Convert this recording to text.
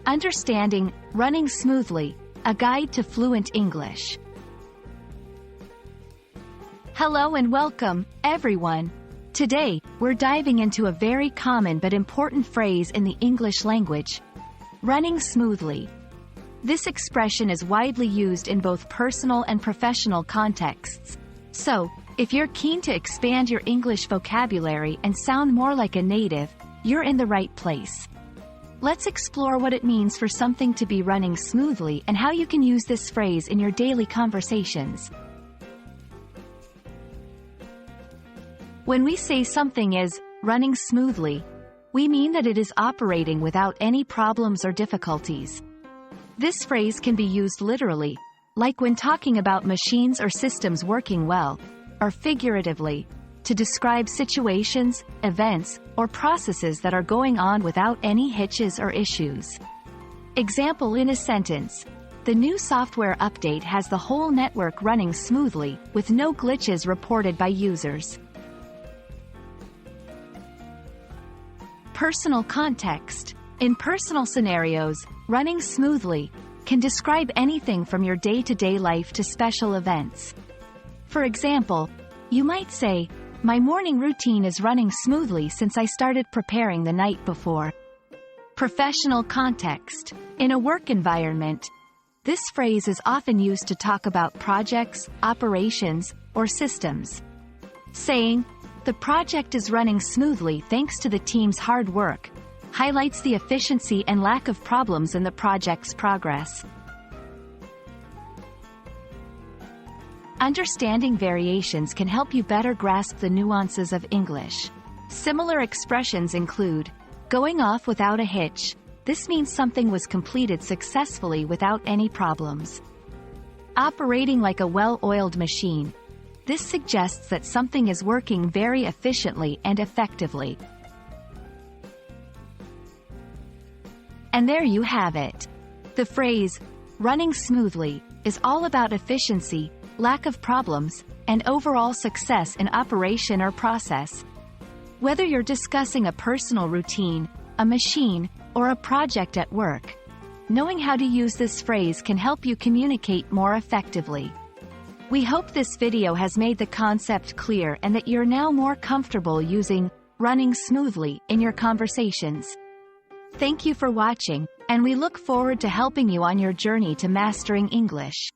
Understanding, running smoothly, a guide to fluent English. Hello and welcome, everyone. Today, we're diving into a very common but important phrase in the English language: running smoothly. This expression is widely used in both personal and professional contexts. So, if you're keen to expand your English vocabulary and sound more like a native, you're in the right place. Let's explore what it means for something to be running smoothly and how you can use this phrase in your daily conversations. When we say something is running smoothly, we mean that it is operating without any problems or difficulties. This phrase can be used literally, like when talking about machines or systems working well, or figuratively, to describe situations, events, or processes that are going on without any hitches or issues. Example in a sentence: the new software update has the whole network running smoothly, with no glitches reported by users. Personal context. In personal scenarios, running smoothly can describe anything from your day-to-day life to special events. For example, you might say, "My morning routine is running smoothly since I started preparing the night before." Professional context. In a work environment, this phrase is often used to talk about projects, operations, or systems. Saying, "The project is running smoothly thanks to the team's hard work," highlights the efficiency and lack of problems in the project's progress. Understanding variations can help you better grasp the nuances of English. Similar expressions include going off without a hitch. This means something was completed successfully without any problems. Operating like a well-oiled machine. This suggests that something is working very efficiently and effectively. And there you have it. The phrase, running smoothly, is all about efficiency, lack of problems, and overall success in operation or process. Whether you're discussing a personal routine, a machine, or a project at work, knowing how to use this phrase can help you communicate more effectively. We hope this video has made the concept clear and that you're now more comfortable using running smoothly in your conversations. Thank you for watching, and we look forward to helping you on your journey to mastering English.